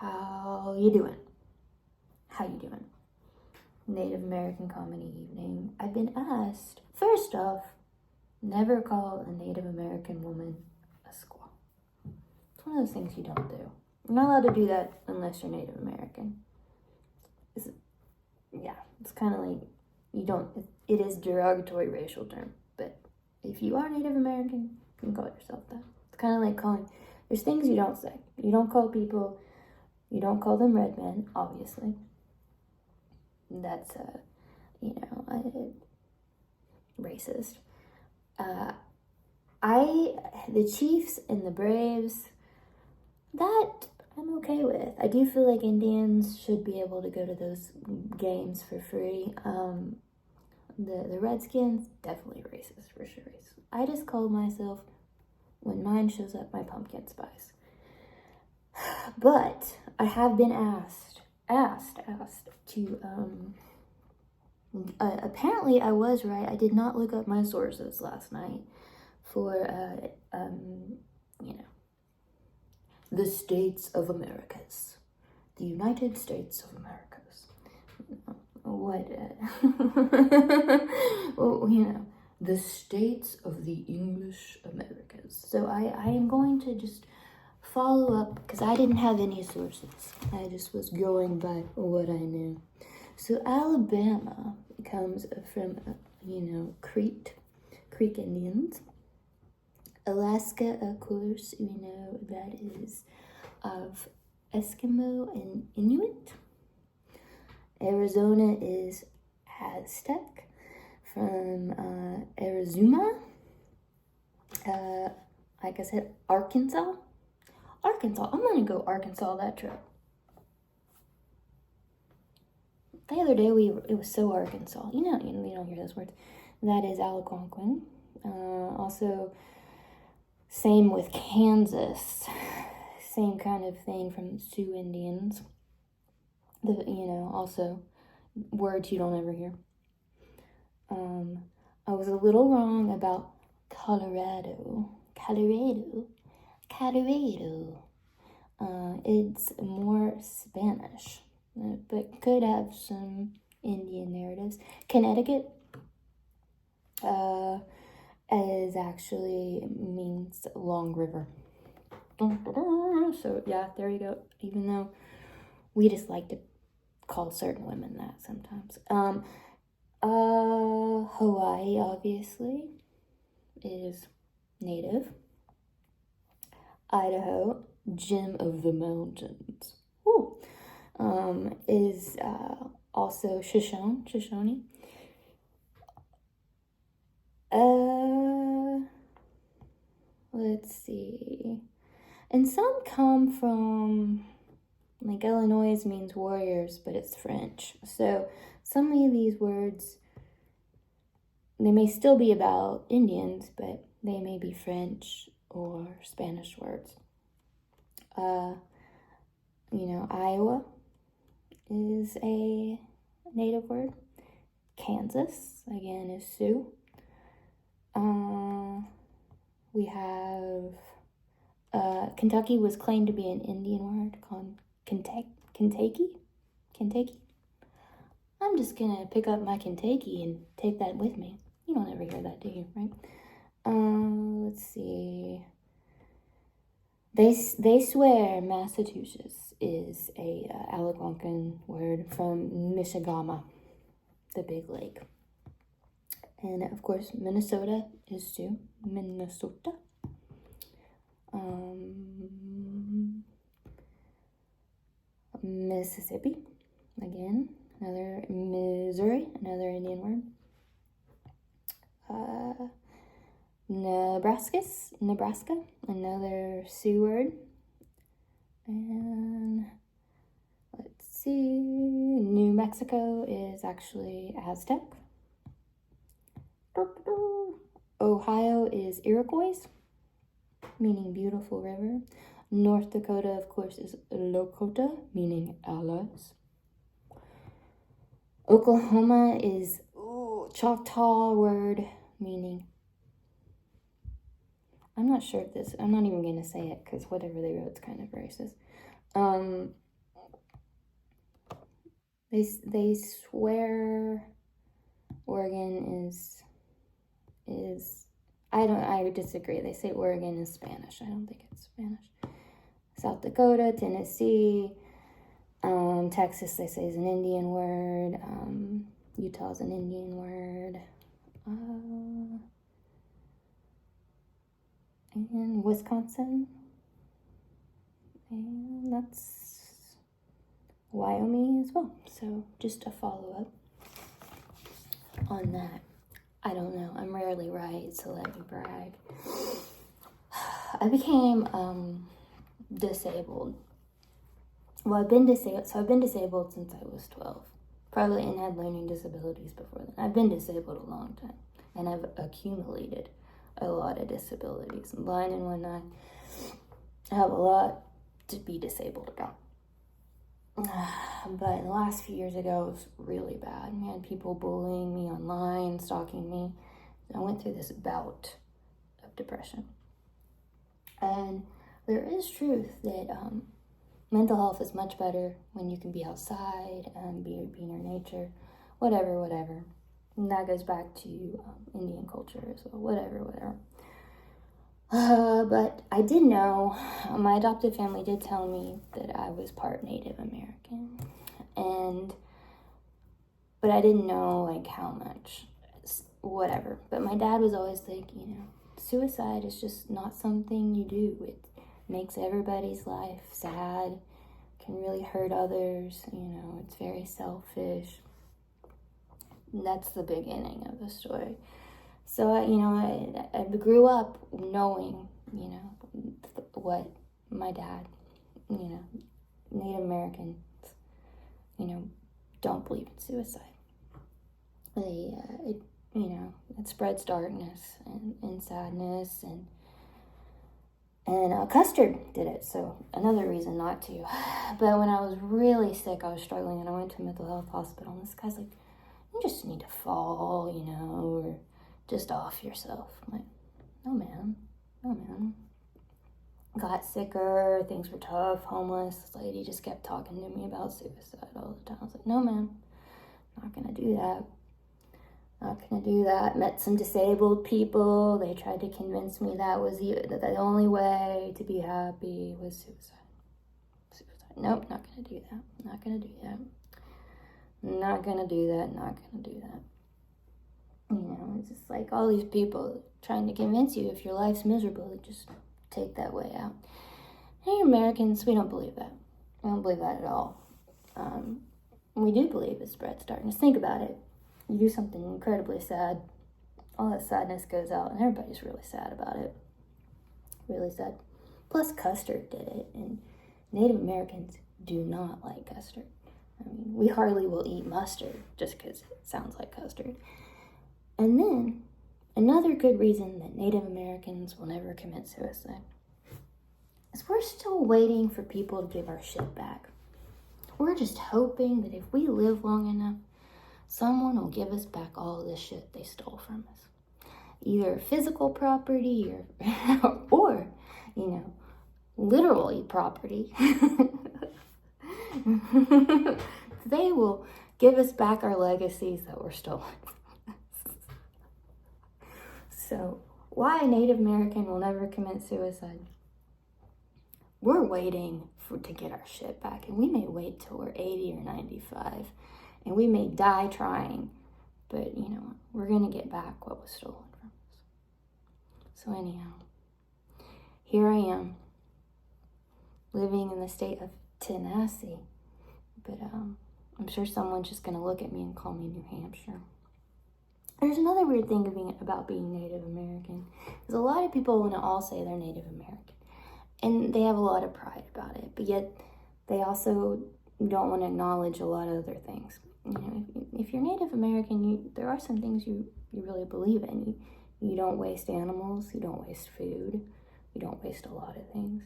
How you doing? How you doing? Native American Comedy Evening. I've been asked, first off, never call a Native American woman a squaw. It's one of those things you don't do. You're not allowed to do that unless you're Native American. It's kind of like, it is derogatory racial term, but if you are Native American, you can call yourself that. It's kind of like there's things you don't say. You don't call them red men, obviously. That's, racist. The Chiefs and the Braves, that I'm okay with. I do feel like Indians should be able to go to those games for free. The Redskins, definitely racist, for sure. I just call myself, when mine shows up, my pumpkin spice. But I have been asked to, apparently I was right. I did not look up my sources last night for, the States of Americas. The United States of Americas. The States of the English Americas. So I am going to just follow up, because I didn't have any sources. I just was going by what I knew. So Alabama comes from, Creek Indians. Alaska, of course, that is of Eskimo and Inuit. Arizona is Aztec from Arizona. Like I said, Arkansas. I'm gonna go Arkansas that trip. The other day it was so Arkansas. You don't hear those words. That is Algonquin. Also, same with Kansas. Same kind of thing from Sioux Indians. Also words you don't ever hear. I was a little wrong about Colorado. It's more Spanish, but could have some Indian narratives. Connecticut means long river. So yeah, there you go. Even though we just like to call certain women that sometimes. Hawaii obviously is native. Idaho, Gem of the Mountains. Woo. Is also Shoshone. Let's see. And some come from, like, Illinois means warriors, but it's French. So some of these words, they may still be about Indians, but they may be French or Spanish words. Iowa is a native word. Kansas, again, is Sioux. We have Kentucky was claimed to be an Indian word called Kentucky. I'm just gonna pick up my Kentucky and take that with me. You don't ever hear that, do you? Right? Let's see. They swear Massachusetts is a Algonquin word from Michigama, the big lake. And of course, Minnesota is too. Minnesota. Mississippi, again, another Missouri, another Indian word. Nebraska, another Sioux word. And let's see, New Mexico is actually Aztec. Ohio is Iroquois, meaning beautiful river. North Dakota, of course, is Lakota, meaning allies. Oklahoma is Choctaw word, meaning, I'm not sure if I'm not even going to say it, because whatever they wrote is kind of racist. They swear Oregon is I disagree. They say Oregon is Spanish. I don't think it's Spanish. South Dakota, Tennessee, Texas, they say is an Indian word. Utah's an Indian word. And Wisconsin. And that's Wyoming as well. So just a follow-up on that. I don't know. I'm rarely right, so let me brag. I became disabled. Well, I've been disabled. So I've been disabled since I was 12. Probably and had learning disabilities before then. I've been disabled a long time, and I've accumulated a lot of disabilities. I'm blind in one eye. I have a lot to be disabled about. But the last few years ago, it was really bad. I had people bullying me online, stalking me. I went through this bout of depression. And there is truth that mental health is much better when you can be outside and be near nature, whatever. And that goes back to Indian culture as well, whatever. But I did know, my adopted family did tell me that I was part Native American, but I didn't know like how much, whatever. But my dad was always like, suicide is just not something you do. It makes everybody's life sad, can really hurt others, it's very selfish. And that's the beginning of the story. So, I grew up knowing, what my dad, Native Americans, don't believe in suicide. It spreads darkness and sadness, and Custard did it, so another reason not to. But when I was really sick, I was struggling, and I went to a mental health hospital, and this guy's like, you just need to fall, or just off yourself. I'm like, no man. Got sicker, things were tough, homeless. This lady just kept talking to me about suicide all the time. I was like, no man, not gonna do that. Met some disabled people. They tried to convince me that the only way to be happy was suicide. Nope, not gonna do that. Not gonna do that. It's just like all these people trying to convince you if your life's miserable, just take that way out. Hey, Americans, we don't believe that. We don't believe that at all. We do believe it spreads darkness. Think about it. You do something incredibly sad, all that sadness goes out, and everybody's really sad about it. Really sad. Plus, Custard did it, and Native Americans do not like custard. I mean, we hardly will eat mustard just because it sounds like custard. And then, another good reason that Native Americans will never commit suicide is we're still waiting for people to give our shit back. We're just hoping that if we live long enough, someone will give us back all the shit they stole from us. Either physical property or literally property. They will give us back our legacies that were stolen. So, why a Native American will never commit suicide? We're waiting to get our shit back, and we may wait till we're 80 or 95, and we may die trying, but we're gonna get back what was stolen from us. So anyhow, here I am, living in the state of Tennessee, but I'm sure someone's just gonna look at me and call me New Hampshire. There's another weird thing about being Native American, is a lot of people want to all say they're Native American, and they have a lot of pride about it, but yet they also don't want to acknowledge a lot of other things. If you're Native American, there are some things you really believe in. You don't waste animals, you don't waste food, you don't waste a lot of things.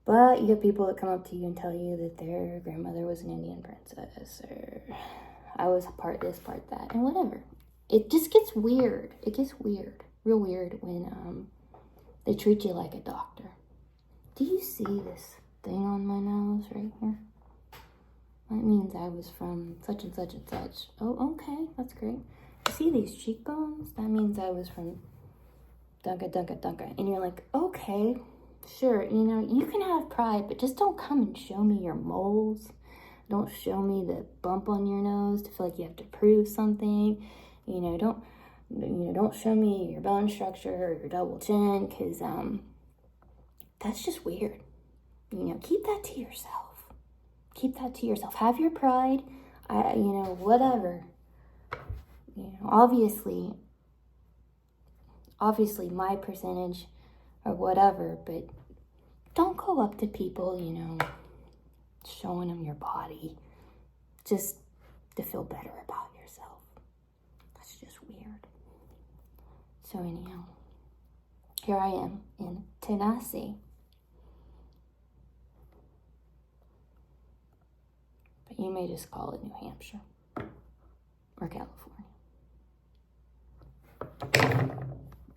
But you get people that come up to you and tell you that their grandmother was an Indian princess, or I was part this, part that, and whatever. It just gets weird. It gets weird, real weird, when they treat you like a doctor. Do you see this thing on my nose right here? That means I was from such and such and such. Oh, okay, that's great. See these cheekbones? That means I was from Dunka. And you're like, okay, sure, you can have pride, but just don't come and show me your moles. Don't show me the bump on your nose to feel like you have to prove something. Don't show me your bone structure or your double chin, because that's just weird. Keep that to yourself. Keep that to yourself. Have your pride. Whatever. Obviously my percentage or whatever, but don't go up to people, showing them your body just to feel better about yourself. That's just weird. So anyhow, here I am in Tennessee. But you may just call it New Hampshire.